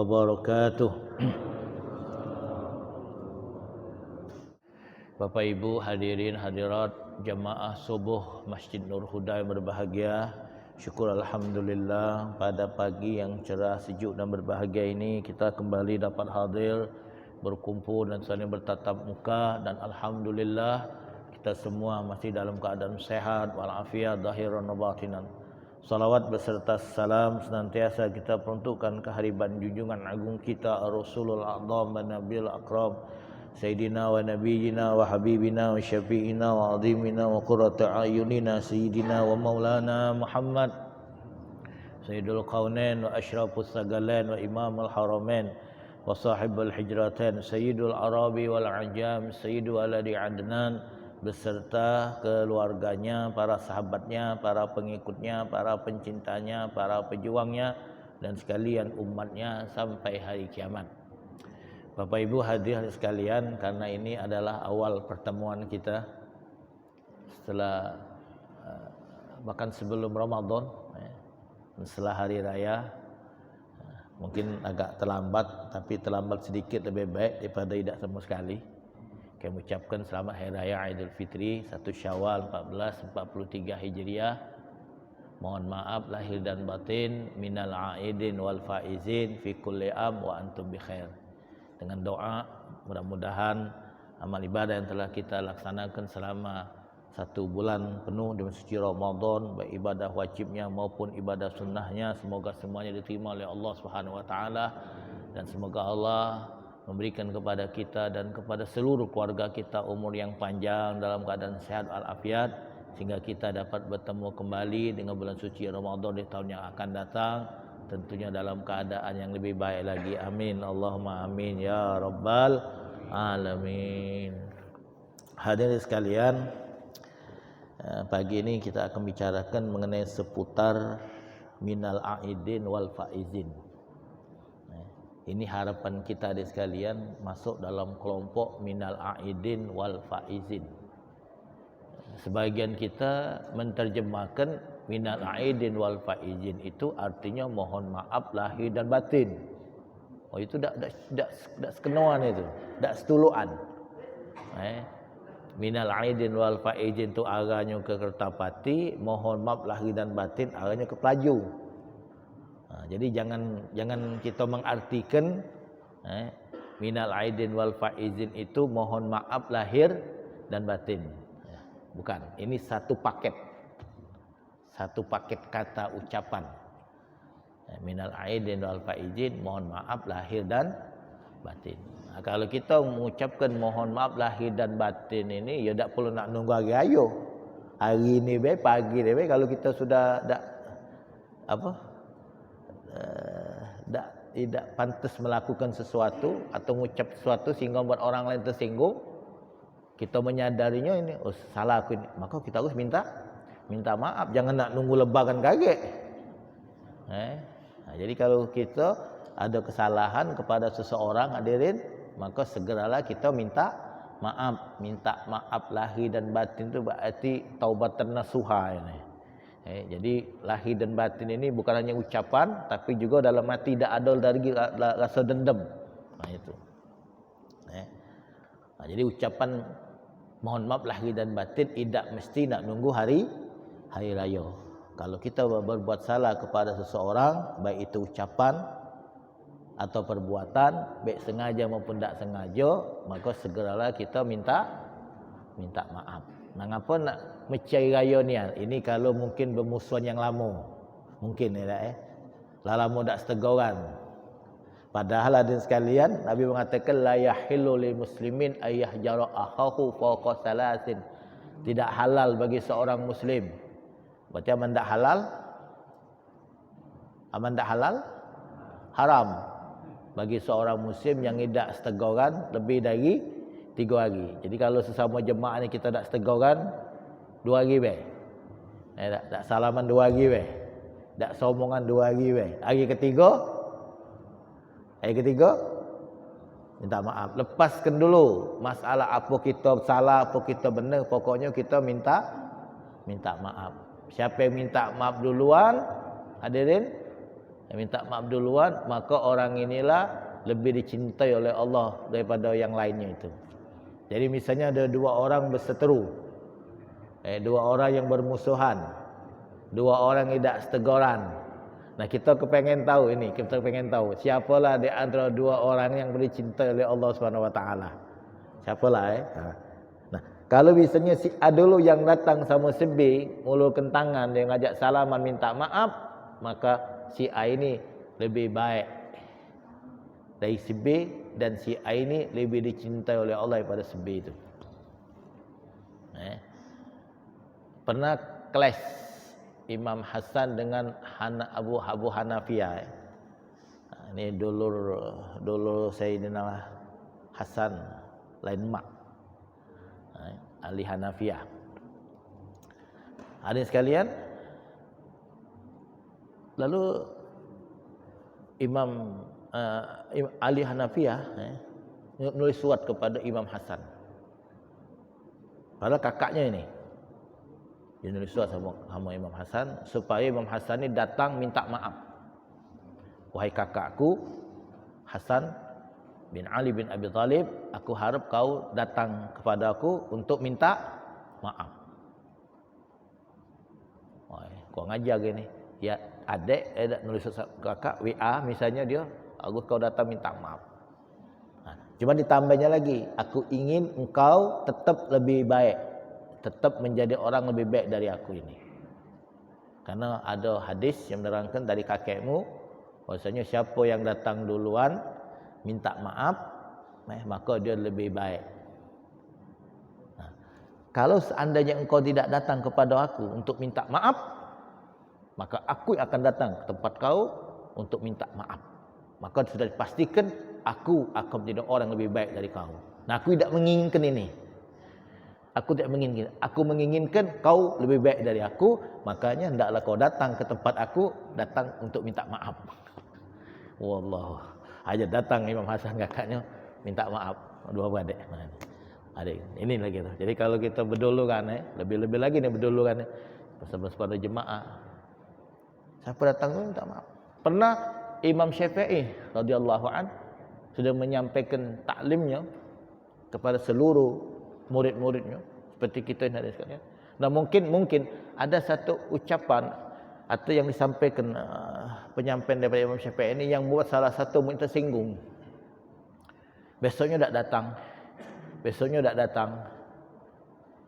wabarakatuh. Bapak Ibu hadirin hadirat jamaah subuh Masjid Nur Huda yang berbahagia, syukur alhamdulillah pada pagi yang cerah, sejuk dan berbahagia ini kita kembali dapat hadir, berkumpul dan saling bertatap muka, dan alhamdulillah kita semua masih dalam keadaan sehat walafiat zahiran wa batinan. Salawat beserta salam senantiasa kita peruntukkan kehadiran junjungan agung kita Rasulul A'zam dan Nabil Akram Sayyidina wa Nabiyina wa Habibina wa Syafi'ina wa Azimina wa Qurrata Ayunina Sayyidina wa Maulana Muhammad Sayyidul Qawnain wa Ashrafus Sagalain wa Imamul Haramain wa Sahibul Hijratain Sayyidul Arabi wal Ajam Sayyidu Waladi Adnan beserta keluarganya, para sahabatnya, para pengikutnya, para pencintanya, para pejuangnya dan sekalian umatnya sampai hari kiamat. Bapak Ibu hadirin sekalian, karena ini adalah awal pertemuan kita setelah bahkan sebelum Ramadan, setelah hari raya, mungkin agak terlambat, tapi terlambat sedikit lebih baik daripada tidak sama sekali. Kami ucapkan selamat Hari Raya Aidil Fitri 1 Syawal 1443 Hijriah. Mohon maaf lahir dan batin, minal aidin wal faizin fi kulli am wa antum bi khair. Dengan doa mudah-mudahan amal ibadah yang telah kita laksanakan selama 1 bulan penuh di suci Ramadan, baik ibadah wajibnya maupun ibadah sunnahnya, semoga semuanya diterima oleh Allah Subhanahu wa taala, dan semoga Allah memberikan kepada kita dan kepada seluruh keluarga kita umur yang panjang dalam keadaan sehat walafiat, sehingga kita dapat bertemu kembali dengan bulan suci Ramadan di tahun yang akan datang, tentunya dalam keadaan yang lebih baik lagi. Amin Allahumma amin ya rabbal alamin. Hadirin sekalian, pagi ini kita akan bicarakan mengenai seputar minal aidin wal faizin. Ini harapan kita adik sekalian masuk dalam kelompok minal aidin wal faizin. Sebagian kita menterjemahkan minal aidin wal faizin itu artinya mohon maaf lahir dan batin. Oh itu dak sekenuan itu, dak setuluan. Minal aidin wal faizin tu arahnya ke Kertapati, mohon maaf lahir dan batin arahnya ke Pelaju. Jadi jangan kita mengartikan minal aidin wal faizin itu mohon maaf lahir dan batin. Bukan, ini satu paket kata ucapan. Minal aidin wal faizin, mohon maaf lahir dan batin. Kalau kita mengucapkan mohon maaf lahir dan batin ini, ya tak perlu nak nunggu hari raya. Hari ini baik, pagi ni baik, kalau kita sudah tidak pantas melakukan sesuatu atau mengucap sesuatu sehingga buat orang lain tersinggung, kita menyadarinya ini salah aku ini, maka kita harus minta maaf, jangan nak nunggu lebaran kaget. Jadi kalau kita ada kesalahan kepada seseorang hadirin, maka segeralah kita minta maaf lahir dan batin itu berarti taubatan nasuha ini. Jadi lahir dan batin ini bukan hanya ucapan, tapi juga dalam hati tidak ada lagi rasa dendam. Itu. Jadi ucapan mohon maaf lahir dan batin tidak mesti nak nunggu hari raya. Kalau kita berbuat salah kepada seseorang, baik itu ucapan atau perbuatan, baik sengaja maupun tak sengaja, maka segeralah kita minta maaf. Mengapa nak mencari raya ni? Ini kalau mungkin bermusuhan yang lama. Mungkin ya lama tak seteguran. Padahal hadirin sekalian, Nabi mengatakan la yahillu lil muslimin ayyahjara akhahu fawqa salasin. Tidak halal bagi seorang muslim. Berarti aman tak halal? Aman tak halal? Haram bagi seorang muslim yang tidak seteguran lebih dari 3 hari. Jadi kalau sesama jemaah ni kita tak seteguran 2 hari baik. Tak salaman 2 hari baik. Tak sombongan 2 hari baik. Hari ketiga minta maaf. Lepaskan dulu masalah apa kita salah, apa kita benar, pokoknya kita minta maaf. Siapa yang minta maaf duluan, hadirin, yang minta maaf duluan, maka orang inilah lebih dicintai oleh Allah daripada yang lainnya itu. Jadi misalnya ada dua orang berseteru, dua orang yang bermusuhan, dua orang yang tidak seteguran. Nah, kita kepengen tahu ini, kita pengen tahu siapalah di antara dua orang yang dicintai oleh Allah Subhanahu wa taala. Siapalah Nah, kalau misalnya si A dulu yang datang sama si B, mulurkan tangan, dia ngajak salaman minta maaf, maka si A ini lebih baik dari si B, dan si A ini lebih dicintai oleh Allah daripada si B itu. Pernah kelas Imam Hasan dengan Abu Hanafiyah. Ini dulur Sayyidina Hasan, lain mak, ahli Hanafiyah. Hadirin sekalian, lalu Imam ahli Hanafiyah menulis surat kepada Imam Hasan. Padahal kakaknya ini, dia nulis surat sama Imam Hasan supaya Imam Hasan ini datang minta maaf. Wahai kakakku Hasan bin Ali bin Abi Thalib, aku harap kau datang kepada aku untuk minta maaf. Kau ngajar gini, ya adik nulis kakak WA misalnya dia, aku kau datang minta maaf. Cuma ditambahnya lagi, aku ingin engkau tetap lebih baik, tetap menjadi orang lebih baik dari aku ini. Karena ada hadis yang menerangkan dari kakekmu, bahwasanya siapa yang datang duluan minta maaf, maka dia lebih baik. Kalau seandainya engkau tidak datang kepada aku untuk minta maaf, maka aku akan datang ke tempat kau untuk minta maaf. Maka sudah dipastikan aku akan menjadi orang lebih baik dari kau. Nah, aku tidak menginginkan ini. Aku tidak menginginkan. Aku menginginkan kau lebih baik dari aku. Makanya hendaklah kau datang ke tempat aku, datang untuk minta maaf. Wallah. Aja datang Imam Hasan kakaknya minta maaf. Dua adik. Adik. Ini lagi tu. Jadi kalau kita berdulu kan, lebih-lebih lagi nih berdulu kan, pada jemaah. Siapa datang tu minta maaf. Pernah Imam Syafi'i radhiyallahu an sudah menyampaikan taklimnya kepada seluruh murid-muridnya seperti kita ini ada sekalian. Dan mungkin ada satu ucapan atau yang disampaikan penyampaian daripada Imam Syafi'i ini yang buat salah satu murid tersinggung. Besoknya tak datang. Besoknya tak datang.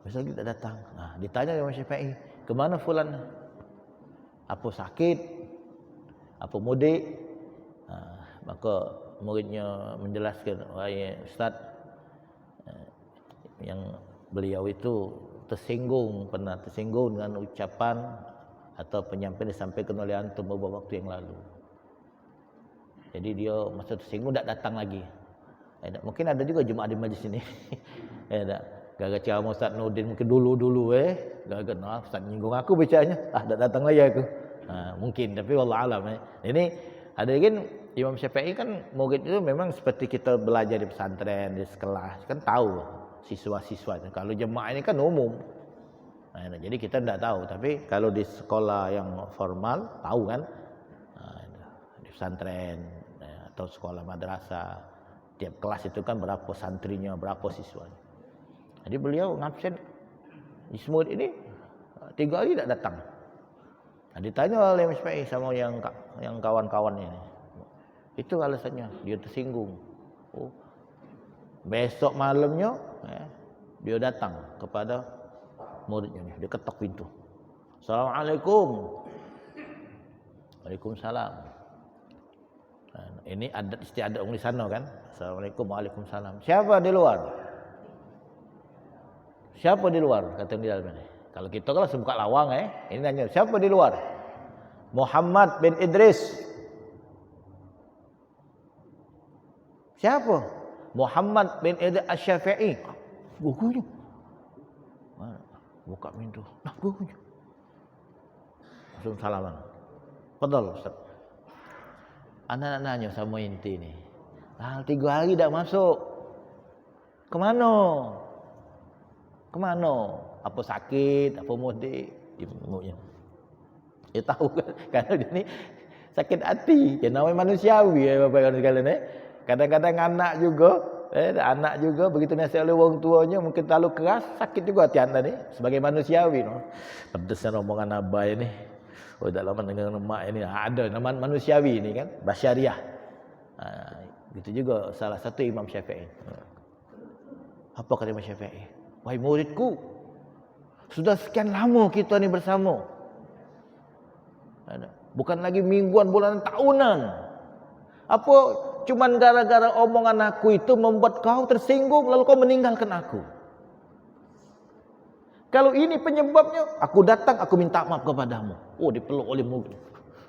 Besoknya tak datang. Nah, ditanya Imam Syafi'i, "Ke mana fulan? Apa sakit? Apa mudik?" Maka muridnya menjelaskan, "Wahai Ustaz, yang beliau itu pernah tersinggung dengan ucapan atau penyampaian disampaikan oleh antum beberapa waktu yang lalu. Jadi dia masa tersinggung tak datang lagi." Mungkin ada juga jemaah di majlis ini. Gara-gara ceramah Ustaz Nurdin mungkin dulu gara-gara Ustaz nyinggung aku bicaranya, tak datang lagi aku. Mungkin, tapi wallah alam. Ini ada lagi Imam Syafi'i kan murid itu memang seperti kita belajar di pesantren, di sekolah, kan tahu siswa-siswa. Kalau jemaah ini kan umum. Jadi kita tidak tahu, tapi kalau di sekolah yang formal tahu kan, di pesantren atau sekolah madrasah, tiap kelas itu kan berapa santrinya, berapa siswanya. Jadi beliau ngabsen di semua ini 3 hari tidak datang. Ditanya oleh Imam Syafi'i sama yang kawan-kawannya ini. Itu alasannya, dia tersinggung. Besok malamnya dia datang kepada muridnya ni, dia ketok pintu. "Assalamualaikum." "Waalaikumsalam." Ini adat istiadat orang di sana kan. "Assalamualaikum." "Waalaikumsalam." "Siapa di luar?" "Siapa di luar?" kata di dalam ini. Kalau kita kan langsung buka lawang ini nanya, "Siapa di luar?" "Muhammad bin Idris." "Siapa?" "Muhammad bin Idris Asy-Syafi'i." Gurunya. Buka pintu. Nah, gurunya. Langsung salaman. "Fadal Ustaz." Anak nanya sama inti ni. 3 hari tak masuk. Kemana? Apa sakit? Apa mudik? Ibunya. Dia tahu kan. Karena dia ni sakit hati. Ya namanya manusiawi ya Bapak Ibu sekalian Kadang-kadang anak juga begitu nasihat oleh orang tuanya mungkin terlalu keras, sakit juga hati anda ni sebagai manusiawi. Pedesnya omongan abah ini. Oh tak lama dengan mak ini ada nama manusiawi ini kan, basyariah. Gitu juga salah satu Imam Syafi'i. Apa kata Imam Syafi'i? Wahai muridku, sudah sekian lama kita ni bersama. Bukan lagi mingguan, bulan, tahunan. Apa cuman gara-gara omongan aku itu membuat kau tersinggung lalu kau meninggalkan aku? Kalau ini penyebabnya, aku datang, aku minta maaf kepadamu. Oh, dipeluk oleh murid.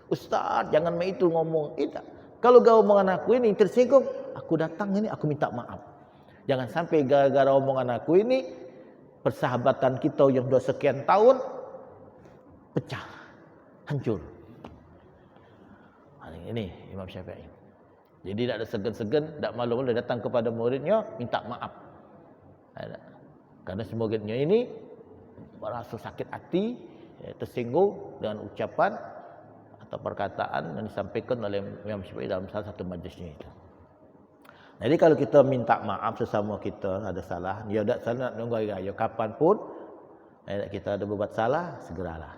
Ustaz, jangan main itu ngomong. Tidak. Kalau kau omongan aku ini tersinggung, aku datang ini, aku minta maaf. Jangan sampai gara-gara omongan aku ini, persahabatan kita yang sudah sekian tahun, pecah, hancur. Ini Imam Syafi'i. Jadi tidak ada segan-segan, tidak malu-malu datang kepada muridnya, minta maaf. Karena muridnya ini merasa sakit hati, tersinggung dengan ucapan atau perkataan yang disampaikan oleh Imam Syafi'i dalam salah satu majlisnya itu. Jadi kalau kita minta maaf sesama kita ada salah, dia tidak salah nak nunggu hari raya kapanpun kita ada berbuat salah, segeralah.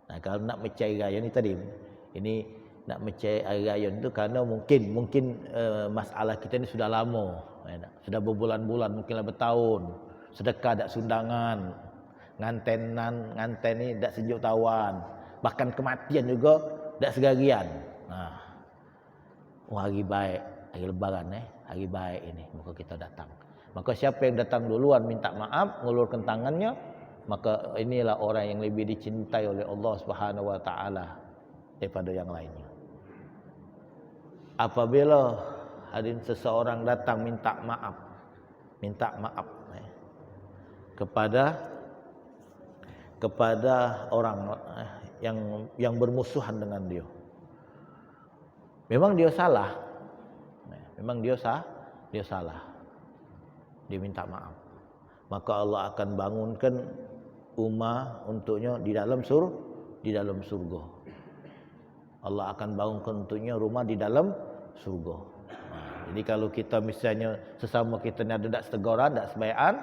Nah, kalau nak mencari raya ni tadi, ini nak mencari hari raya itu karena mungkin masalah kita ni sudah lama, sudah berbulan-bulan, mungkinlah bertahun, sedekah tak sundangan, nganten ni tak sejuk tawan, bahkan kematian juga tak segarian. Hari baik, hari lebaran hari baik ini, maka kita datang. Maka siapa yang datang duluan minta maaf, mengulurkan tangannya, maka inilah orang yang lebih dicintai oleh Allah Subhanahu wa taala daripada yang lainnya. Apabila hadirin seseorang datang minta maaf kepada orang yang bermusuhan dengan dia. Memang dia salah. Dia salah. Dia minta maaf. Maka Allah akan bangunkan rumah untuknya di dalam surga. Allah akan bangunkan untuknya rumah di dalam surga. Jadi kalau kita misalnya sesama kita ni ada tak seteguran, tak sebaikan,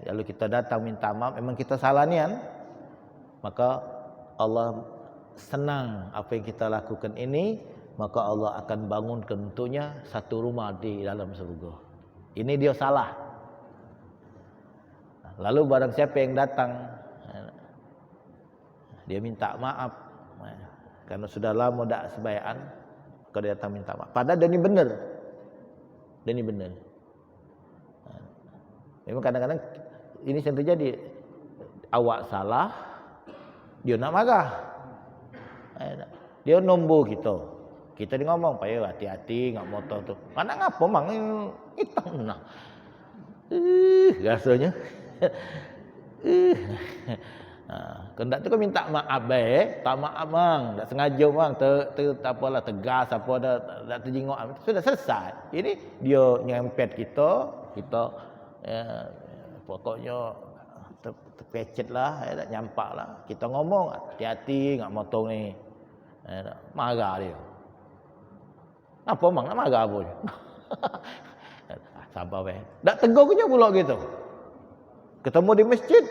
kalau kita datang minta maaf, memang kita salah nian, maka Allah senang apa yang kita lakukan ini, maka Allah akan bangunkan untuknya satu rumah di dalam surga. Ini dia salah. Lalu barang siapa yang datang, dia minta maaf, karena sudah lama tak sebaikan, kalau dia datang minta maaf. Padahal dia ni benar. Memang kadang-kadang ini yang terjadi. Awak salah, dia nak marah. Dia nombor kita. Kita ni ngomong, payah hati-hati, ngak motor tu. Mana ngapa mang hitam nah. Rasanya. Kendak tu kau minta maaf baik, tak maaf bang, tak sengaja bang, tak apalah tegas apa dah terjenguk, sudah selesai. Ini dia nyempet kita pokoknya terpecet lah, tak nyampak lah. Kita ngomong hati-hati ngak motor ni, marah dia. Apa bang nak marah pun? Sabar baik. Tak tegur punya pula gitu. Ketemu di masjid,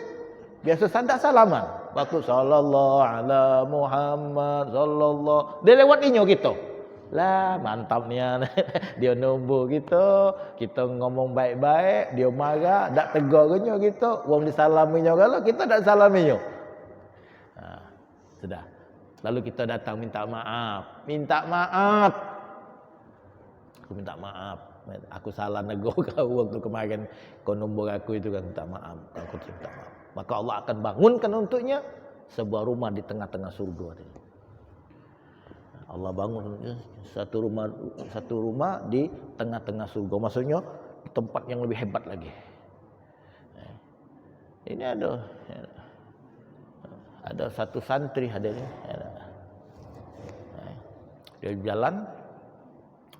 biasa sandak salaman. Waktu sallallahu ala Muhammad sallallahu. Dia lewat inyo gitu. Lah mantapnya. Dia nombor gitu, kita ngomong baik-baik, dia marah, tak tegur kenyo gitu. Wong disalaminya kalau kita tak salaminya. Sudah. Lalu kita datang minta maaf. Aku minta maaf. Aku salah negur kau waktu kemarin kau nombor aku itu kan, minta maaf. Aku minta maaf. Maka Allah akan bangunkan untuknya sebuah rumah di tengah-tengah surga. Allah bangun satu rumah di tengah-tengah surga. Maksudnya tempat yang lebih hebat lagi. Ini ada satu santri hadirnya. Dia jalan,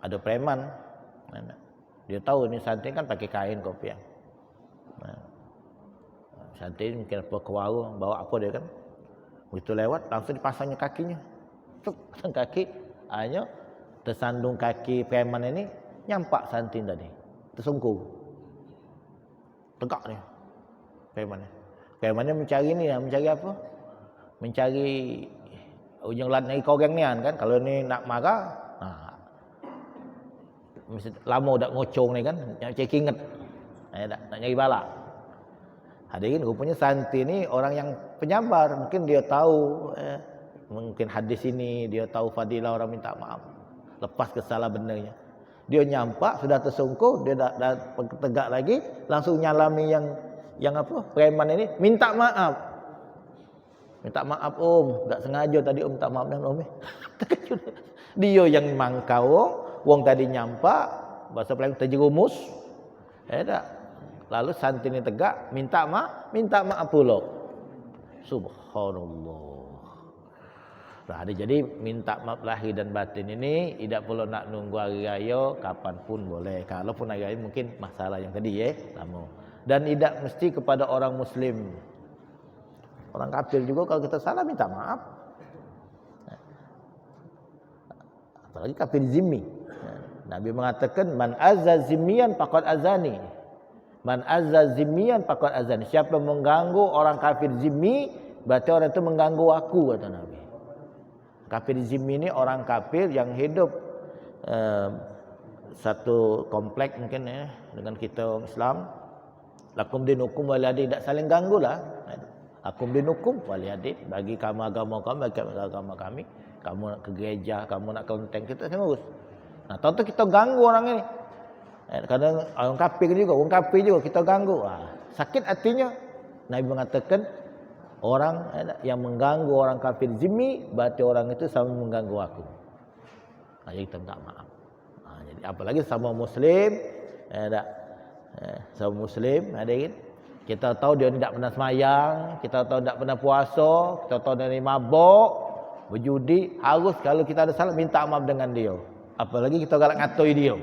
ada preman. Dia tahu ni santri kan pakai kain kopiah. Santri mungkin apa ke warung, bawa apa dia kan. Begitu lewat langsung dipasangnya kakinya. tuk kaki, hanya tersandung kaki preman ini, nyampak santin tadi, tersungkur, tegak dia, preman. Premannya mencari ni, mencari apa? Mencari ujung lat dari korang ni kan, kalau ni nak marah, lama dak ngocong ni kan, nak cek ingat, nak nyari balak. Hadirin, rupanya santi ni orang yang penyabar, mungkin dia tahu, mungkin hadis ini, dia tahu fadilah orang minta maaf, lepas kesalah benarnya. Dia nyampak, sudah tersungkur, dia dah tegak lagi, langsung nyalami yang apa, preman ini, minta maaf. Minta maaf om, tak sengaja tadi om minta maaf dengan om. Dia yang mangkau, wong tadi nyampak, bahasa Melayu terjerumus. Tak. Lalu santi ini tegak, minta maaf pula. Subhanallah. Nah, jadi minta maaf lahir dan batin ini tidak perlu nak nunggu hari raya, kapan pun boleh. Kalaupun hari raya mungkin masalah yang tadi lama. Dan tidak mesti kepada orang muslim. Orang kafir juga kalau kita salah minta maaf. Apalagi kafir zimmi. Nabi mengatakan man azza zimmiyan faqad azani. Man azza zimmiyan faqad azani. Siapa mengganggu orang kafir zimmi, berarti orang itu mengganggu aku, kata Nabi. Kafir zimmi ini orang kafir yang hidup satu komplek mungkin dengan kita orang Islam. Lakum dinukum waliyadin, tak saling ganggulah. Lakum dinukum waliyadin, bagi kamu agama kamu, bagi agama kami. Kamu nak ke gereja, kamu nak kelenteng, kita semua urus. Nah, tahu kita ganggu orang ini. Kadang orang kafir juga, kita ganggu. Sakit hatinya. Nabi mengatakan orang yang mengganggu orang kafir zimmi, berarti orang itu sama mengganggu aku. Jadi kita minta maaf. Jadi apalagi sama muslim, sama muslim, hadirin. Kita tahu dia tidak pernah semayang, kita tahu tidak pernah puasa, kita tahu dia ni mabuk, berjudi, harus kalau kita ada salah minta maaf dengan dia. Apalagi kita galak ngatoi dia.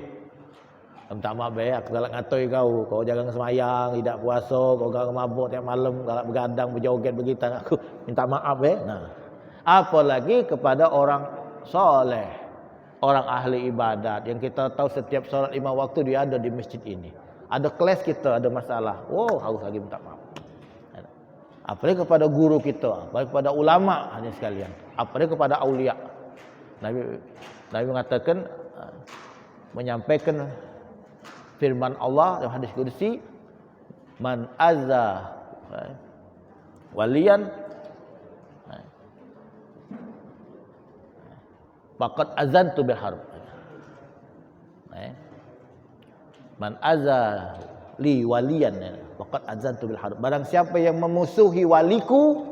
Minta maaf aku galak ngatoi kau jangan semayang, tidak puasa, kau galak mabuk tiap malam, galak begadang, berjoget begitu, aku minta maaf Nah, apalagi kepada orang soleh, orang ahli ibadat yang kita tahu setiap solat 5 waktu dia ada di masjid ini. Ada kelas kita ada masalah, harus lagi minta maaf. Apalagi kepada guru kita, apalagi kepada ulama hanya sekalian, apalagi kepada aulia. Nabi mengatakan, menyampaikan firman Allah dalam hadis qudsi, man azza waliyan faqad azantu bil harb. Man azza li waliyan faqad azantu bil harb. Barang siapa yang memusuhi waliku,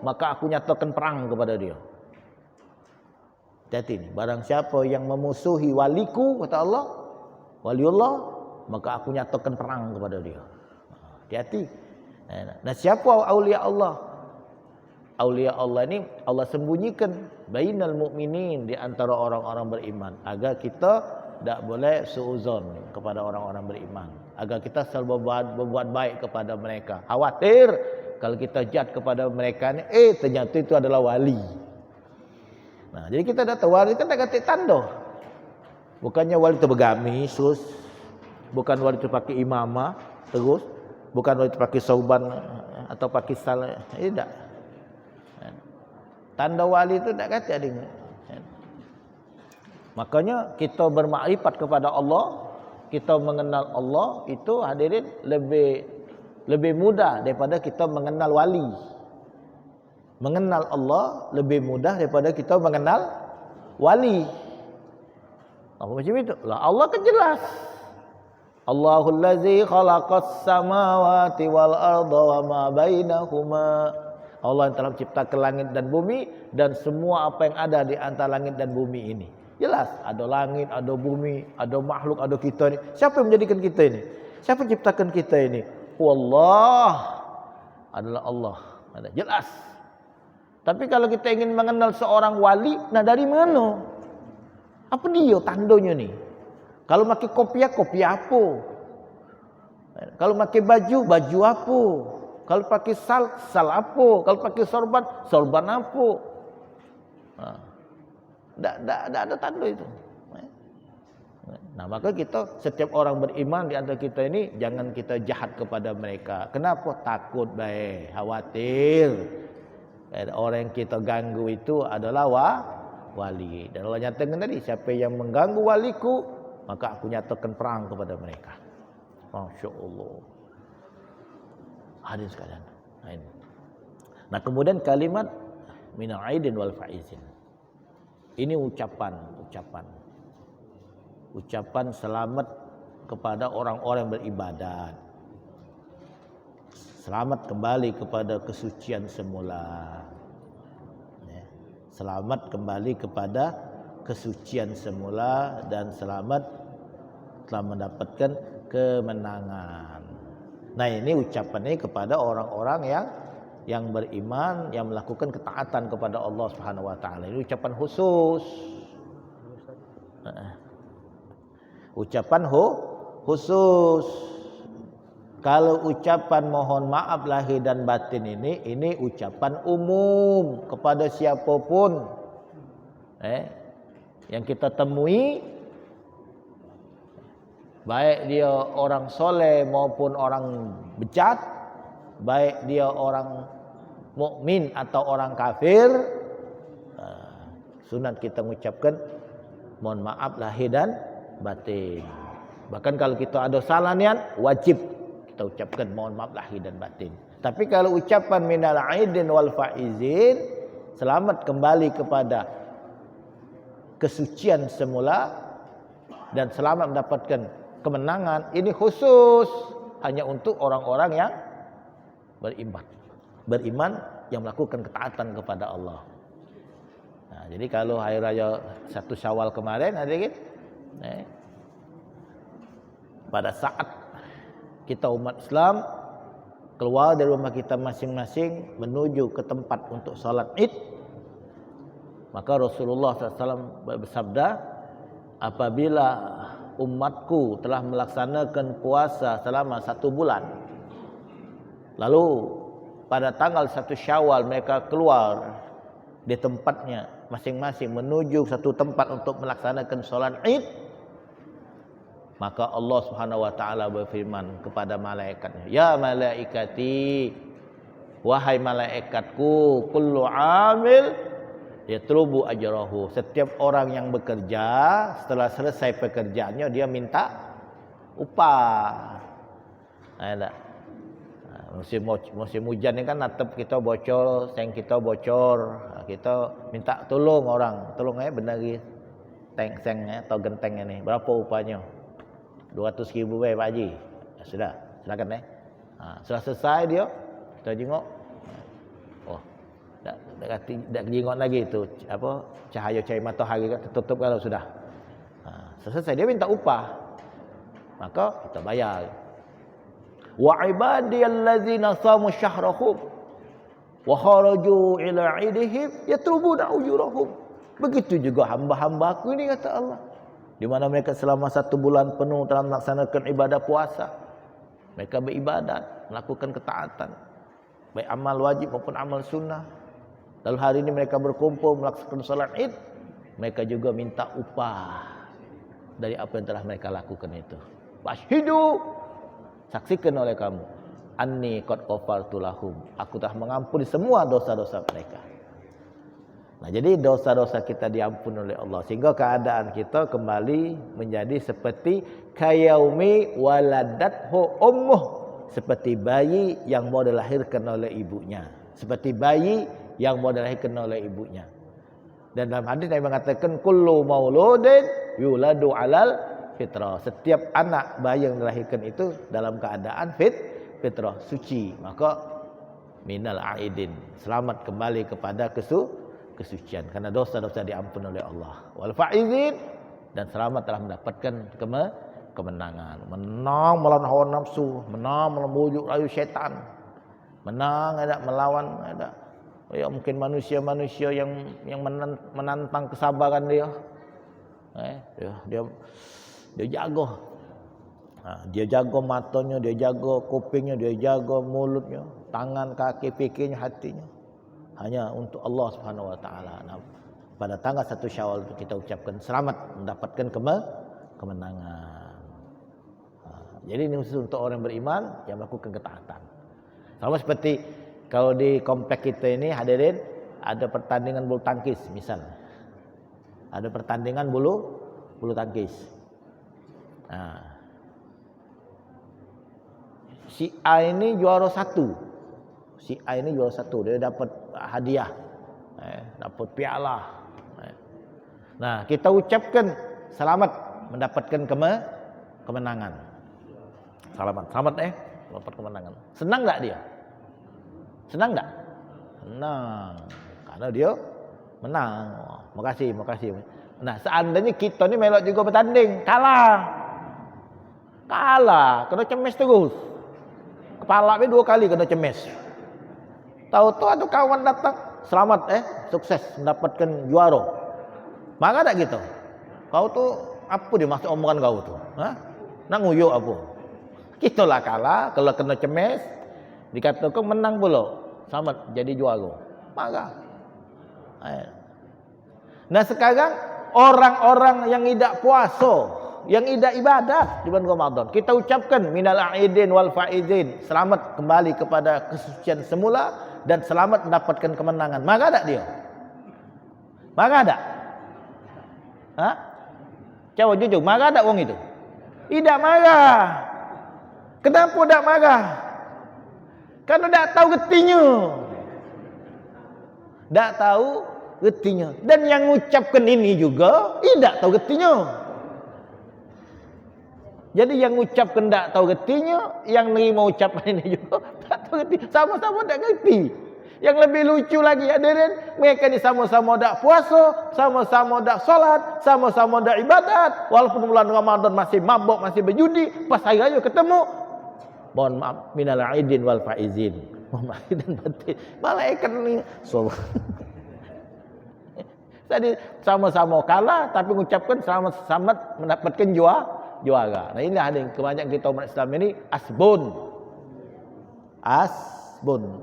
maka aku nyatakan perang kepada dia. Hati-hati ni. Barang siapa yang memusuhi waliku, kata Allah, waliullah, maka aku nyatakan perang kepada dia. Hati-hati. Nah, siapa aulia Allah? Aulia Allah ni Allah sembunyikan bainal mukminin, di antara orang-orang beriman, agar kita tak boleh suuzon kepada orang-orang beriman, agar kita selalu berbuat baik kepada mereka. Khawatir kalau kita jahat kepada mereka ni, ternyata itu adalah wali. Nah, jadi kita dah tahu wali kan tak kata tanda. Bukannya wali itu bergamis terus, bukan wali itu pakai imamah terus, bukan wali itu pakai sauban atau pakai sal, tidak. Tanda wali itu tak kata ada. Makanya kita bermakrifat kepada Allah, kita mengenal Allah itu hadirin lebih mudah daripada kita mengenal wali. Mengenal Allah lebih mudah daripada kita mengenal wali. Apa macam itu? Lah Allah kan jelas. Allahul ladzi khalaqas samawati wal arda wa ma bainahuma. Allah yang telah menciptakan langit dan bumi dan semua apa yang ada di antara langit dan bumi ini. Jelas, ada langit, ada bumi, ada makhluk, ada kita ini. Siapa yang menjadikan kita ini? Siapa yang menciptakan kita ini? Allah adalah Allah. Jelas. Tapi kalau kita ingin mengenal seorang wali, nah dari mana? Apa dia tandanya ni? Kalau pakai kopiah apa? Kalau pakai baju apa? Kalau pakai sal apa? Kalau pakai sorban apa? Tak ada tanda itu. Nah, maka kita, setiap orang beriman di antara kita ini, jangan kita jahat kepada mereka. Kenapa? Takut baik, khawatir. Orang yang kita ganggu itu adalah wali. Dan Allah nyatakan tadi, siapa yang mengganggu waliku, maka aku nyatakan perang kepada mereka. Masya Allah. Hadirin sekalian. Nah, kemudian kalimat minal aidin wal faizin. Ini ucapan selamat kepada orang-orang beribadat. Selamat kembali kepada kesucian semula. Selamat kembali kepada kesucian semula dan selamat telah mendapatkan kemenangan. Nah, ini ucapannya kepada orang-orang yang beriman, yang melakukan ketaatan kepada Allah Subhanahu wa taala. Ini ucapan khusus. Ucapan khusus. Kalau ucapan mohon maaf lahir dan batin ini ucapan umum kepada siapapun yang kita temui, baik dia orang soleh maupun orang bejat, baik dia orang mukmin atau orang kafir, sunat kita mengucapkan mohon maaf lahir dan batin. Bahkan kalau kita ada salah niat, wajib kita ucapkan mohon maaf lahir dan batin. Tapi kalau ucapan minal aidin wal faizin, selamat kembali kepada kesucian semula dan selamat mendapatkan kemenangan, ini khusus hanya untuk orang-orang yang beriman yang melakukan ketaatan kepada Allah. Nah, jadi kalau hari raya 1 Syawal kemarin hadirin, pada saat kita umat Islam keluar dari rumah kita masing-masing menuju ke tempat untuk salat Id, maka Rasulullah SAW bersabda, apabila umatku telah melaksanakan puasa selama 1 bulan, lalu pada tanggal 1 Syawal mereka keluar di tempatnya masing-masing menuju satu tempat untuk melaksanakan salat Id, maka Allah Subhanahu wa taala berfirman kepada malaikatnya, ya malaikati, wahai malaikatku, kullu amil yatlubu ajrahu, setiap orang yang bekerja setelah selesai pekerjaannya dia minta upah. Ada musim hujan ni kan atap kita bocor, seng kita bocor, kita minta tolong orang, tolong benahi tank seng atau genteng ni, berapa upahnya? 200,000 Pak Haji. Sudah, silakan setelah selesai dia, kita jengok. Oh, tak jengok lagi tu apa? Cahaya matahari kan tertutup kalau sudah. Selesai dia minta upah. Maka kita bayar. Wa ibadiyallazina samu syahrahum wa kharaju ila idihim yatrubuna ujurahum. Begitu juga hamba-hambaku ini kata Allah, di mana mereka selama 1 bulan penuh telah melaksanakan ibadah puasa. Mereka beribadat, melakukan ketaatan, baik amal wajib maupun amal sunnah. Lalu hari ini mereka berkumpul melaksanakan salat Id, mereka juga minta upah dari apa yang telah mereka lakukan itu. Washidu, saksikan oleh kamu, anni qad ghafartu lahum, aku telah mengampuni semua dosa-dosa mereka. Nah, jadi dosa-dosa kita diampuni oleh Allah, sehingga keadaan kita kembali menjadi seperti kayaumi waladathu ummuh, seperti bayi yang mau dilahirkan oleh ibunya, seperti bayi yang mau dilahirkan oleh ibunya. Dan dalam hadis Nabi mengatakan kullu mauludin yuladu alal fitrah, setiap anak bayi yang dilahirkan itu dalam keadaan fitrah, suci. Maka minal aidin, selamat kembali kepada kesucian, karena dosa-dosa diampun oleh Allah. Wal faizin, dan selamat telah mendapatkan kemenangan. Menang melawan hawa nafsu, menang melawan bujuk rayu syaitan, menang melawan mungkin manusia-manusia yang menantang kesabaran dia. Dia jaga. Dia jaga matanya, dia jaga kupingnya, dia jaga mulutnya. tangan, kaki, fikirnya, hatinya hanya untuk Allah Subhanahu wa taala. Nah, pada tanggal 1 Syawal itu kita ucapkan selamat mendapatkan kemenangan. Jadi ini khusus untuk orang beriman yang melakukan ketaatan. Sama seperti kalau di komplek kita ini hadirin ada pertandingan bulu tangkis misal. Ada pertandingan bulu tangkis. Nah, si A ini juara 1. Si A ini juara 1, dia dapat hadiah, dapat piala. Nah, kita ucapkan selamat mendapatkan kemenangan. Selamat dapat kemenangan. Senang enggak dia? Senang enggak? Senang. Karena dia menang. Oh, makasih. Nah, seandainya kita ni melok juga bertanding, kalah, kena cemes terus. Kepala dia 2 kali kena cemes. Tahu-tahu ada kawan datang, selamat sukses mendapatkan juara. Marah tak gitu? Kau tu apa dia maksud omongan kau tu? Nak nguyuk apa? Kitalah kalah, kalau kena cemes, dikatakan menang pula, selamat jadi juara. Marah. Nah sekarang orang-orang yang tidak puasa, yang tidak ibadat di bulan Ramadan, kita ucapkan minal aidin wal faizin, selamat kembali kepada kesucian semula dan selamat mendapatkan kemenangan. Marah tak dia? Marah tak? Jawab jujur, marah tak orang itu? Tidak marah. Kenapa tak marah? Karena tak tahu getinya. Tak tahu getinya. Dan yang mengucapkan ini juga tidak tahu getinya. Jadi yang ucapkan tak tahu getinya, yang nerima ucapan ini juga tak tahu geti. Sama-sama tak ngerti. Yang lebih lucu lagi hadirin, mereka ni sama-sama tak puasa, sama-sama tak solat, sama-sama tak ibadat. Walaupun bulan Ramadan masih mabuk, masih berjudi, pas hari raya ketemu, mohon maaf, minal aidin wal faizin. Mohon maaf dan batin. Malaikat ni tadi sama-sama kalah tapi mengucapkan selamat mendapatkan juara. Nah inilah hadirin, kebanyakan kita umat Islam ini asbun,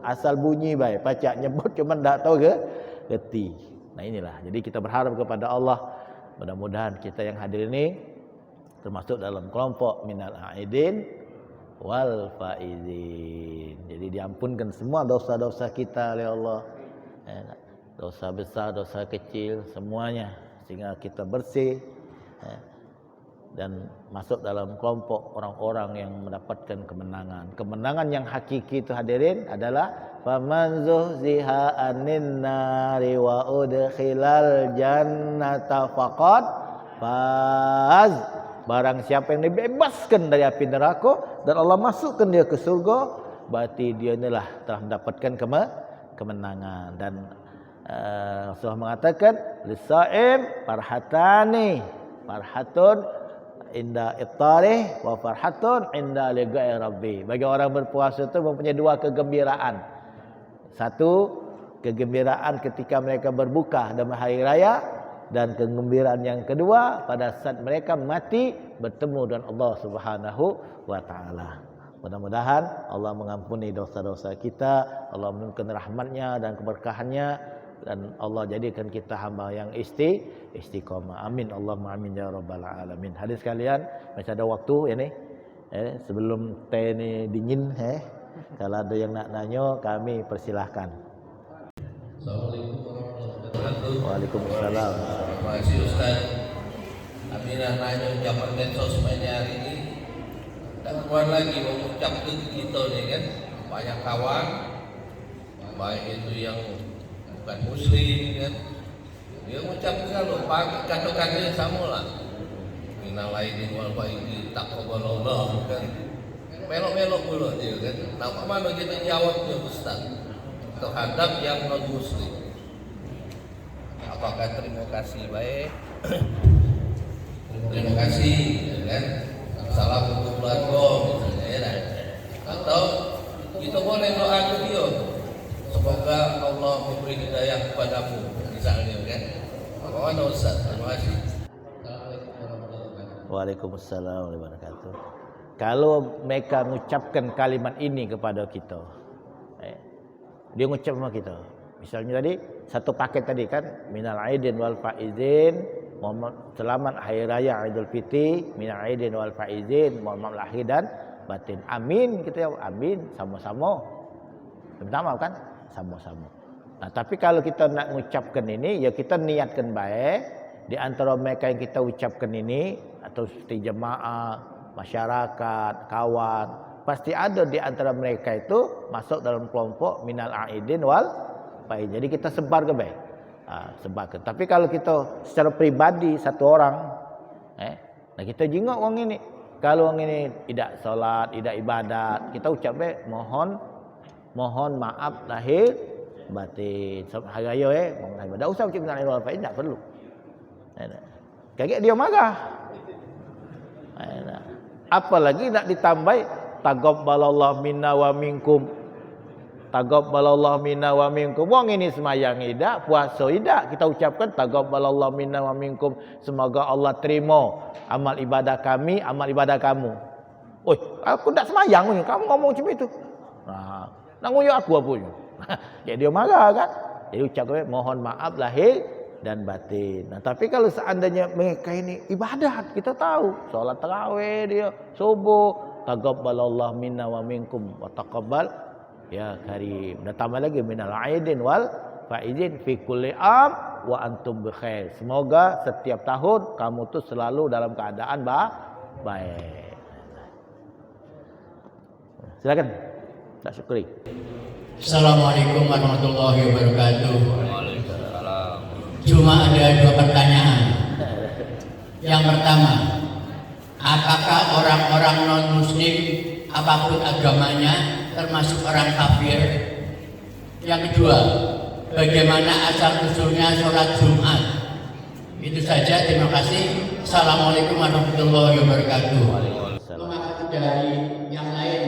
asal bunyi baik, pacak nyebut cuma tak tahu geti. Nah inilah, jadi kita berharap kepada Allah, mudah-mudahan kita yang hadir ini termasuk dalam kelompok minal aidin wal faizin. Jadi diampunkan semua dosa-dosa kita oleh Allah, dosa besar, dosa kecil, semuanya, sehingga kita bersih dan masuk dalam kelompok orang-orang yang mendapatkan kemenangan. Kemenangan yang hakiki itu hadirin adalah faman zuhziha 'anil nari wa udkhilal jannata faqad faz. Barang siapa yang dibebaskan dari api neraka dan Allah masukkan dia ke surga, berarti dia inilah telah mendapatkan kemenangan. Dan Rasulullah mengatakan lisaim farhatun inda iftarih wa farhatun inda liqa'i rabbi. Bagi orang berpuasa itu mempunyai 2 kegembiraan. Satu, kegembiraan ketika mereka berbuka dalam hari raya, dan kegembiraan yang kedua pada saat mereka mati bertemu dengan Allah Subhanahu wa taala. Mudah-mudahan Allah mengampuni dosa-dosa kita, Allah menurunkan rahmat-Nya dan keberkahan-Nya, dan Allah jadikan kita hamba yang istiqamah. Amin Allahumma amin ya rabbal alamin. Hadirin sekalian, masih ada waktu ini sebelum teh ini dingin, kalau ada yang nak nanya kami persilahkan. Assalamualaikum warahmatullahi wabarakatuh. Waalaikumsalam. Terima kasih Ustaz. Kami nak nanya ucapan medsos mainnya hari ini. Tak kuat lagi mengucapkan kita ni kan, banyak kawan, baik itu yang bukan muslim kan, dia mengucapkan kalau kata-kata yang sama lah. Minal aidin wal faizin taqabbalallah kan. Melok-melok pula dia kan. Nampak mana kita jawabnya Ustaz terhadap yang non muslim? Apakah terima kasih baik? Terima kasih kan. Salam untuk keluarga misalnya ya. Atau kita boleh doa ke dia, semoga Allah memberi hidayah kepadamu misalnya kan. Bagaimana Ustaz? Terima kasih. Assalamualaikum warahmatullahi wabarakatuh. Waalaikumsalam warahmatullahi wabarakatuh. Kalau mereka mengucapkan kalimat ini kepada kita, dia ngucap sama kita. Misalnya tadi satu paket tadi kan, minal aidin wal faizin, selamat hari raya Idul Fitri, minal aidin wal faizin, mohon maaf lahir dan batin. Amin, kita amin sama-sama. Minta maaf kan, sama-sama. Nah, tapi kalau kita nak mengucapkan ini, ya kita niatkan baik di antara mereka yang kita ucapkan ini, atau seperti jemaah, masyarakat, kawan, pasti ada di antara mereka itu masuk dalam kelompok minal aidin wal faizin. Jadi kita sebar ke baik. Sebarkan. Tapi kalau kita secara pribadi satu orang, nah kita jenguk orang ini. Kalau orang ini tidak solat, tidak ibadat, kita ucap baik, mohon maaf lahir batin. Hari raya mohon lahir batin. Tak usah ucap minal aidin wal faizin, tak perlu. Kaget dia marah. Apalagi nak ditambah taqabbalallahu minna wa minkum. Taqabbalallahu minna wa minkum. Wong ini semayang tidak, puasa tidak, kita ucapkan taqabbalallahu minna wa minkum. Semoga Allah terima amal ibadah kami, amal ibadah kamu. Oi, aku tak semayang ni, kamu ngomong macam itu. Nak nguyuk aku apa ni? Ya dia marah kan? Jadi ucapkan mohon maaf lahir dan batin. Nah, tapi kalau seandainya mereka ini ibadat, kita tahu solat tarawih dia, subuh, taqabbalallahu minna wa minkum wa taqabbal ya karim. Dan tambah lagi minal aidin wal faizin fi kulli am wa antum bi khair. Semoga setiap tahun kamu tuh selalu dalam keadaan baik. Silakan. Tak syukuri. Assalamualaikum warahmatullahi wabarakatuh. Cuma ada dua pertanyaan. Yang pertama, apakah orang-orang non-muslim apapun agamanya termasuk orang kafir? Yang kedua, bagaimana asal-usulnya sholat Jumat? Itu saja, terima kasih. Assalamualaikum warahmatullahi wabarakatuh. Maka dari yang lain,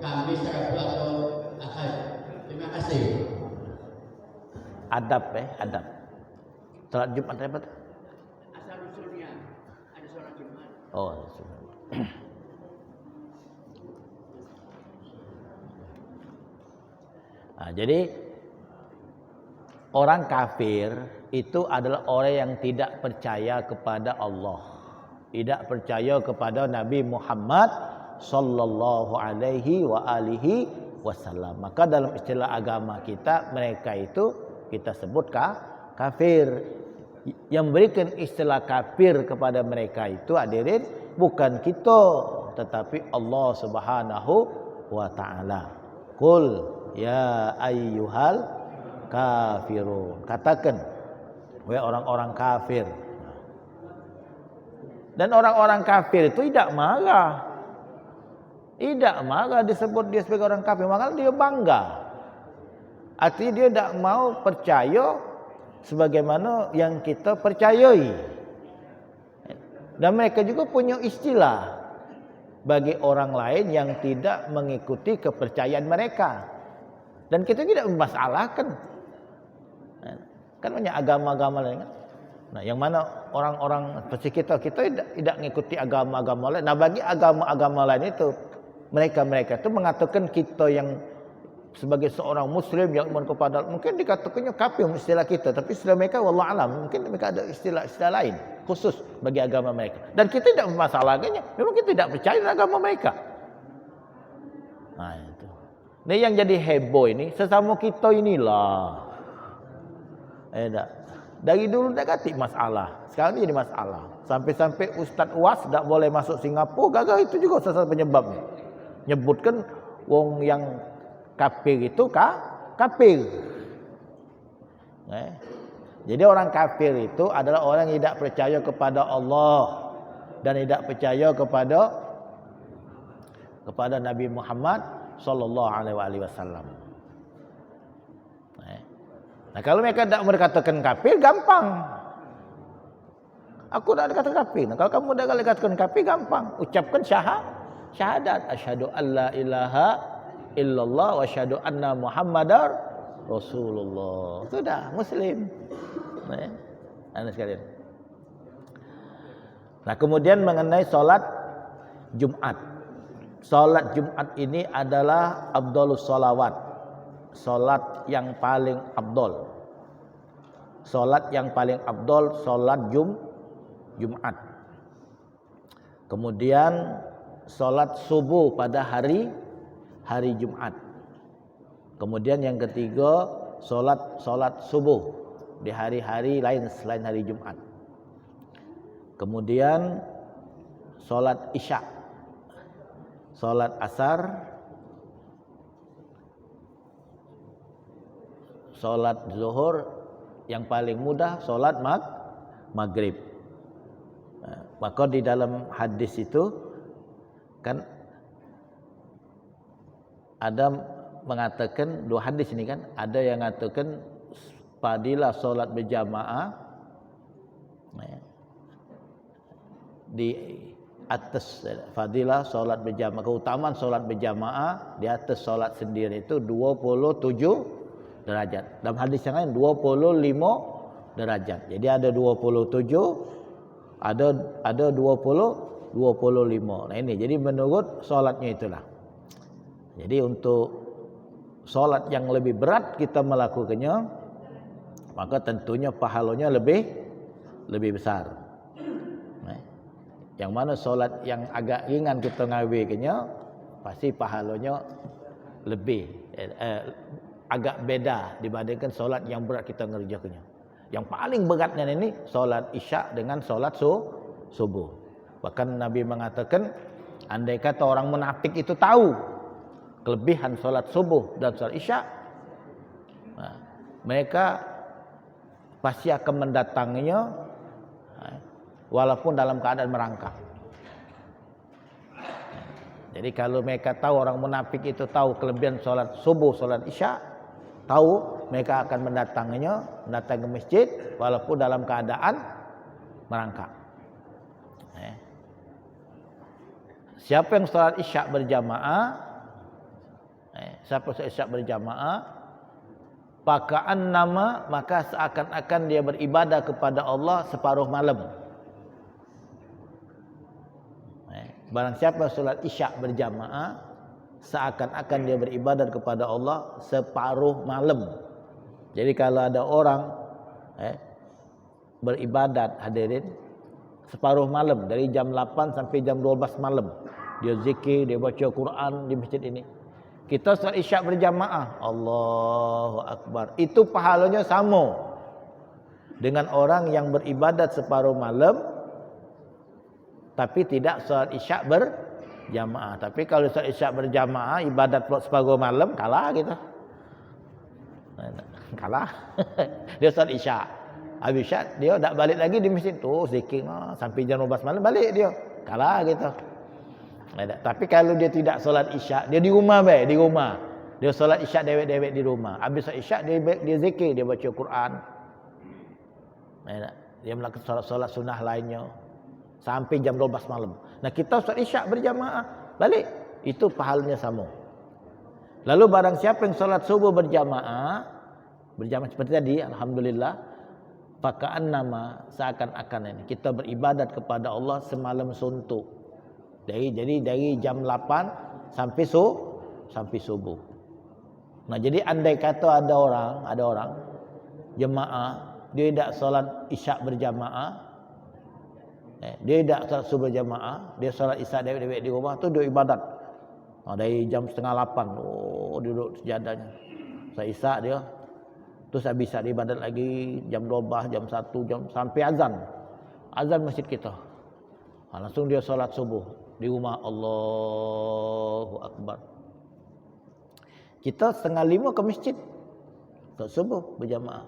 kami Rabu atau Ahad. Terima kasih. Adab adab. Salat Jumat apa tu? Asal usulnya ada sholat Jumat. Oh. Jadi orang kafir itu adalah orang yang tidak percaya kepada Allah, tidak percaya kepada Nabi Muhammad sallallahu alaihi wa alihi wasallam. Maka dalam istilah agama kita, mereka itu kita sebut kafir. Yang berikan istilah kafir kepada mereka itu hadirin bukan kita, tetapi Allah Subhanahu wa taala. Qul ya ayyuhal kafirun. Katakan wahai orang-orang kafir. Dan orang-orang kafir itu tidak marah. Tidak marah disebut dia sebagai orang kafir, malah dia bangga. Artinya dia tidak mau percaya sebagaimana yang kita percayai. Dan mereka juga punya istilah bagi orang lain yang tidak mengikuti kepercayaan mereka. Dan kita tidak memasalahkan. Kan banyak agama-agama lain kan. Nah, yang mana orang-orang seperti kita tidak mengikuti agama-agama lain. Nah, bagi agama-agama lain itu mereka itu mengatakan kita yang sebagai seorang muslim yang iman kepada, mungkin dikatakannya kafir istilah kita, tapi istilah mereka wallahu alam mungkin mereka ada istilah lain khusus bagi agama mereka, dan kita tidak memasalahkannya. Memang kita tidak percaya dengan agama mereka. Nah itu. Ini yang jadi heboh ini sesama kita inilah. Dari dulu tak kati masalah, sekarang ini jadi masalah. Sampai-sampai Ustaz UAS tak boleh masuk Singapura, gagal itu juga salah satu penyebabnya. Nyebutkan wong yang kafir itu kafir. Jadi orang kafir itu adalah orang yang tidak percaya kepada Allah dan tidak percaya kepada Nabi Muhammad sallallahu alaihi wasallam. Nah, kalau mereka tidak mengatakan kafir gampang. Aku tidak kata kafir. Nah, kalau kamu tidak katakan kafir gampang. Ucapkan syahadat asyhadu alla ilaha illallah wa asyhadu anna Muhammadar Rasulullah. Sudah muslim. Anda sekalian. Nah, kemudian mengenai solat Jumat. Solat Jumat ini adalah afdhalus sholawat. solat yang paling afdol. Solat yang paling afdol solat Jumat. Kemudian solat subuh pada hari Jumat. Kemudian yang ketiga solat subuh di hari-hari lain selain hari Jumat. Kemudian solat isya, solat asar, solat zuhur, yang paling mudah solat maghrib. Maka di dalam hadis itu kan ada mengatakan, dua hadis ini kan, ada yang mengatakan fadilah solat berjamaah di atas, fadilah solat berjamaah, keutamaan solat berjamaah di atas solat sendiri itu 27 derajat. Dalam hadis yang lain 25 derajat. Jadi ada 27, ada 25. Nah ini jadi menurut solatnya itulah. Jadi untuk solat yang lebih berat kita melakukannya, maka tentunya pahalanya lebih besar. Yang mana solat yang agak ringan kita ngawikannya, pasti pahalanya lebih agak beda dibandingkan solat yang berat kita ngerjakannya. Yang paling beratnya ini solat isya dengan solat subuh. Bahkan Nabi mengatakan, andai kata orang munafik itu tahu kelebihan solat subuh dan solat isya, mereka pasti akan mendatanginya walaupun dalam keadaan merangkak. Jadi kalau mereka tahu, orang munafik itu tahu kelebihan solat subuh, solat isya, tahu, mereka akan mendatanginya, datang ke masjid walaupun dalam keadaan merangkak. Siapa yang solat isya berjamaah, pakaan nama, maka seakan-akan dia beribadah kepada Allah separuh malam. Barang siapa solat isya berjamaah, seakan-akan dia beribadat kepada Allah separuh malam. Jadi kalau ada orang beribadat, hadirin, separuh malam, dari jam 8 sampai jam 12 malam, dia zikir, dia baca Quran di masjid ini. Kita solat isya berjamaah, Allahu Akbar, itu pahalanya sama dengan orang yang beribadat separuh malam tapi tidak solat isya berjamaah. Tapi kalau solat isya berjamaah, ibadat separuh malam, kalah kita. Kalah. Dia solat isya, habis isya dia tak balik lagi di masjid tu, zikir sampai jam 12 malam, balik dia. Kalah kita. Tapi kalau dia tidak solat isya, dia di rumah baik, di rumah. Dia solat isya dewek-dewek di rumah. Habis solat isya dia zikir, dia baca Quran. Dia melakukan solat sunnah lainnya sampai jam 12 malam. Nah, kita solat isya berjamaah, balik, itu pahalanya sama. Lalu barang siapa yang solat subuh berjamaah seperti tadi, alhamdulillah, pakaan nama, seakan-akan ini kita beribadat kepada Allah semalam suntuk. Jadi dari jam 8 sampai subuh. Nah, jadi andai kata ada orang jemaah, dia tidak solat isya berjamaah, dia tidak solat subuh berjamaah, dia solat isya dewek-dewek di rumah tu, dia ibadat dari jam 7:30, duduk sejadahnya solat isya dia, terus habis isya dia ibadat lagi jam 12, jam 1, sampai azan masjid kita, langsung dia solat subuh di rumah, Allahu Akbar. Kita 4:30 ke masjid solat subuh berjamaah,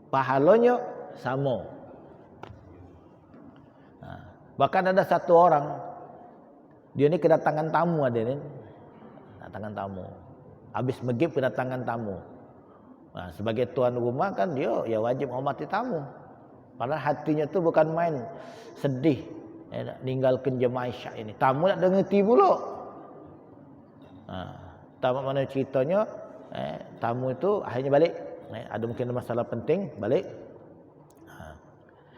pahalanya sama. Bahkan ada satu orang, dia ni kedatangan tamu, ada ni, kedatangan tamu. Habis maghrib kedatangan tamu. Nah, sebagai tuan rumah kan dia ya wajib menghormati tamu. Padahal hatinya tu bukan main sedih ninggalkan jemaah isya ini. Tamu tak dengerti pula. Tamu mana ceritanya, tamu itu akhirnya balik. Ada mungkin masalah penting, balik.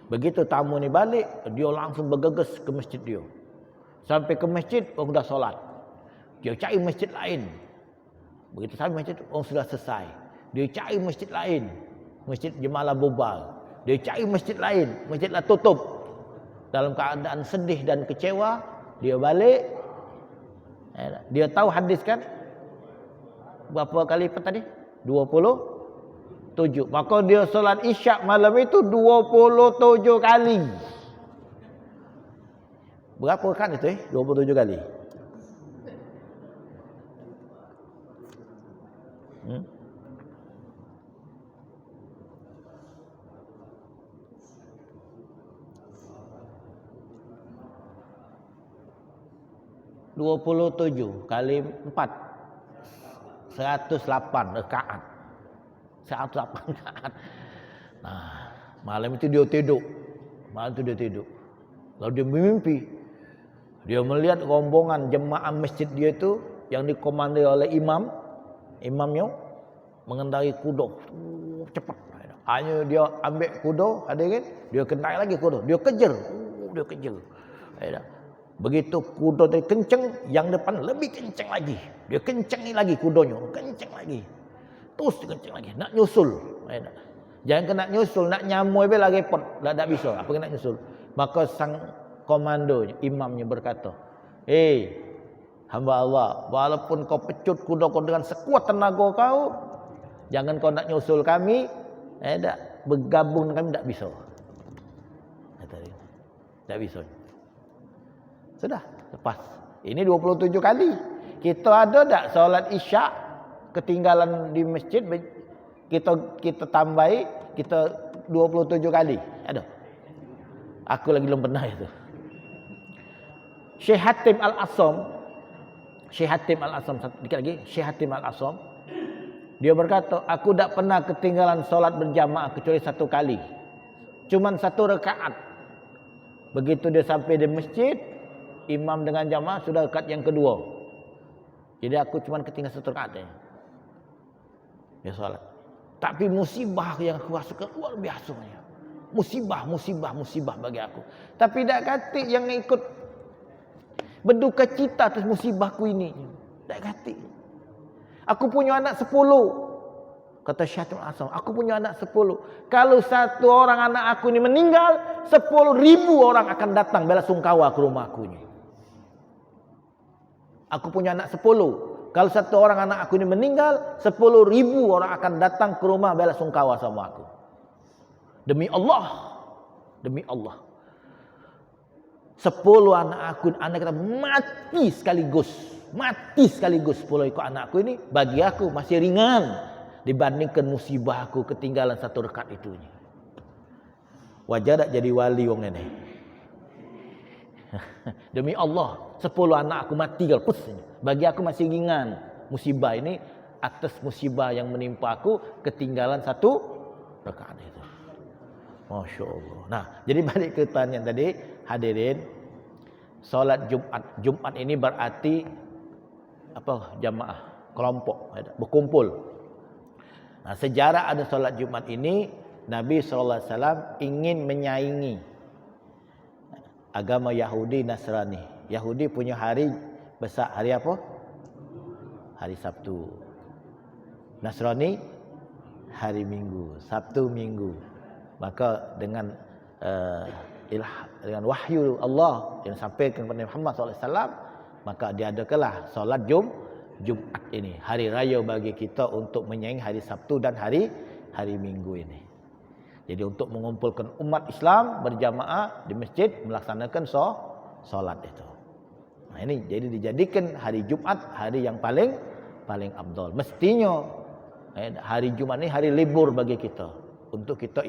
Begitu tamu ni balik, dia langsung bergegas ke masjid dia. Sampai ke masjid, orang dah solat. Dia cari masjid lain. Begitu sampai masjid orang sudah selesai. Dia cari masjid lain. Masjid Jemalah bubar. Dia cari masjid lain. Masjidlah tutup. Dalam keadaan sedih dan kecewa, dia balik. Dia tahu hadis kan? Berapa kali lipat tadi? 27. Maka dia solat isyak malam itu 27 kali. Berapa kan itu 27 kali. 27 kali 4 108 rakaat. 108 rakaat. Nah, malam itu dia tidur. Lalu dia mimpi. Dia melihat rombongan jemaah masjid dia itu yang dikomandoi oleh imamnya mengendarai kuda cepat. Hanya dia ambil kuda, hadirin, dia kenai lagi kuda, dia kejar. Begitu kuda tadi kencang, yang depan lebih kencang lagi. Dia kencangi lagi kudanya, kencang lagi. Terus kencang lagi, nak nyusul. Jangan kena nyusul, nak nyamui be lagi repot, tak bisa. Apa nak nyusul? Maka sang komando, imamnya berkata, hamba Allah, walaupun kau pecut kuda kau dengan sekuat tenaga kau, jangan kau nak nyusul kami, bergabung dengan kami tak bisa. Tak bisa. Sudah, lepas. Ini 27 kali. Kita ada tak solat isyak ketinggalan di masjid, kita tambahi, kita 27 kali. Ada. Aku lagi belum pernah itu. Syekh Hatim Al-Asam, dikit lagi, Syekh Hatim Al-Asam, dia berkata, aku tak pernah ketinggalan solat berjamaah kecuali satu kali. Cuman satu rakaat. Begitu dia sampai di masjid, imam dengan jamaah sudah rakaat yang kedua. Jadi aku cuma ketinggalan satu rakaat saja. Dia solat. Tapi musibah yang aku rasakan luar biasa. Musibah bagi aku. Tapi tak kata yang ikut berduka cita atas musibahku ini. Tak kata. Aku punya anak 10. Kata Syaikhul Asam, aku punya anak 10. Kalau satu orang anak aku ini meninggal, 10.000 orang akan datang bela sungkawa ke rumahku ini. Aku punya anak 10. Kalau satu orang anak aku ini meninggal, 10.000 orang akan datang ke rumah bela sungkawa sama aku. Demi Allah. 10 anak aku, anak kita mati sekaligus. 10 ikut anakku ini, bagi aku masih ringan dibandingkan musibah aku ketinggalan satu rakaat itu. Wajar tak jadi wali orang ini? Demi Allah, 10 anak aku mati kalau bagi aku masih ringan musibah ini atas musibah yang menimpa aku ketinggalan satu rakaat itu. Masya Allah. Nah, jadi balik ke pertanyaan tadi, hadirin, solat Jumat ini berarti apa? Jamaah, kelompok, berkumpul. Nah, sejarah ada solat Jumat ini, Nabi SAW ingin menyaingi agama Yahudi Nasrani. Yahudi punya hari besar, hari apa? Hari Sabtu. Nasrani hari Minggu, Sabtu Minggu. Maka dengan wahyu Allah yang disampaikan kepada Muhammad SAW, maka diadakanlah solat Jumat ini, hari raya bagi kita untuk menyaingi hari Sabtu dan hari Minggu ini. Jadi untuk mengumpulkan umat Islam berjamaah di masjid melaksanakan solat itu. Nah, ini jadi dijadikan hari Jumat hari yang paling afdal. Mestinya hari Jumat ini hari libur bagi kita untuk kita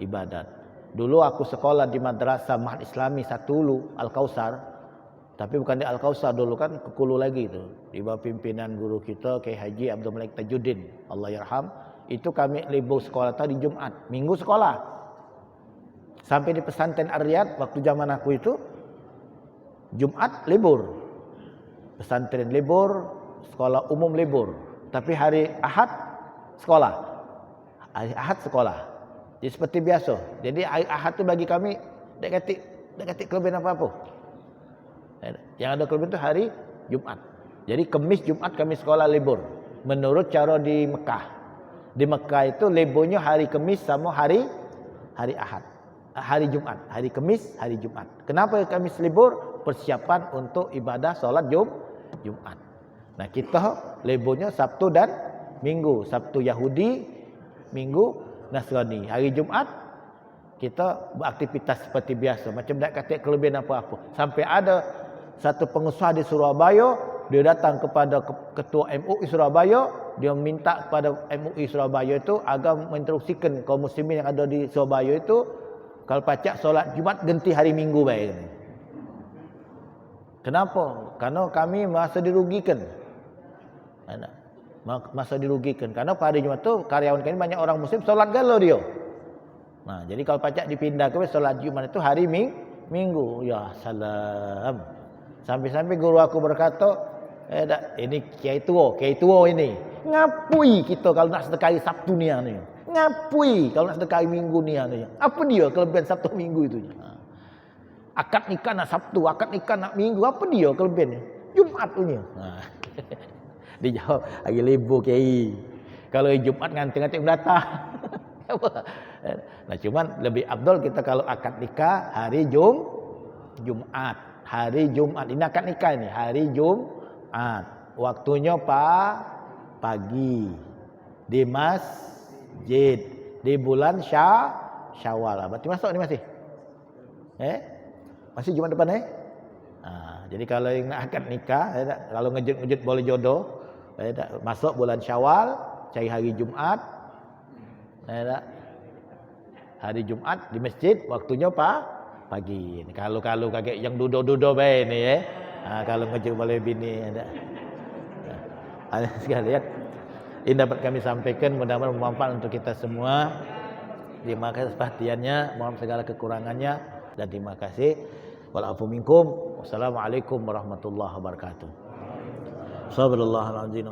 ibadat. Dulu aku sekolah di madrasah Mahad Islami Satulu Al-Kausar. Tapi bukan di Al-Kausar dulu kan, ke Kulu lagi itu. Di bawah pimpinan guru kita Kiai Haji Abdul Malik Tajuddin, Allah yarham. Itu kami libur sekolah tadi Jumat, Minggu sekolah. Sampai di pesantren Ar-Riyad waktu zaman aku itu Jumat libur. Pesantren libur, sekolah umum libur. Tapi hari Ahad sekolah. Hari Ahad sekolah. Jadi seperti biasa. Jadi hari Ahad itu bagi kami tak kata kelebihan apa-apa. Yang ada kelebihan itu hari Jumat. Jadi Kamis Jumat kami sekolah libur. menurut cara di Mekah. Di Mekah itu liburnya hari Khamis sama hari Ahad. Hari Jumat, hari Khamis, hari Jumat. Kenapa Khamis libur? Persiapan untuk ibadah solat Jumat. Nah, kita liburnya Sabtu dan Minggu. Sabtu Yahudi, Minggu Nasrani. Hari Jumat kita beraktivitas seperti biasa, macam tak kata kelebihan apa-apa. Sampai ada satu pengusaha di Surabaya, dia datang kepada ketua MUI Surabaya, dia minta kepada MUI Surabaya itu agar menginstruksikan kaum muslimin yang ada di Surabaya itu kalau pacak solat Jumat ganti hari Minggu baik. Kenapa? Karena kami merasa dirugikan. Masa dirugikan karena pada hari Jumat tu karyawan kami banyak orang muslim solat galau dia. Nah, jadi kalau pacak dipindah ke solat Jumat itu hari Minggu. Ya salam. Sampai-sampai guru aku berkata, ini kiai tua ini. Ngapui kita kalau nak sedekah Sabtu ni ni. Ngapui kalau nak sedekah Minggu ni ni. Apa dia kelebihan Sabtu Minggu itu? Akad nikah nak Sabtu, akad nikah nak Minggu, apa dia kelebihannya? Jumat punya. Dia jawab, hari libur kiai. Kalau Jumat nganting-nganting datang. Nah, cuman lebih afdal kita kalau akad nikah hari Jumat. Hari Jumat. Ini akad nikah ini, hari Jumat. Waktunya pagi. Di masjid. Di bulan Syawal. Berarti masuk ni masih? Masih Jumat depan jadi kalau yang nak akad nikah, kalau ngejut boleh jodoh, masuk bulan Syawal, cari hari Jumat, hari Jumat di masjid, waktunya pagi. Kalau kakek yang duduk baik ni, kalau ngejut boleh bini, sekalian, ini dapat kami sampaikan, mudah-mudahan bermanfaat untuk kita semua. Terima kasih perhatiannya, mohon segala kekurangannya, dan terima kasih. Walafu minkum. Wassalamualaikum warahmatullahi wabarakatuh. Subhanallahal azim.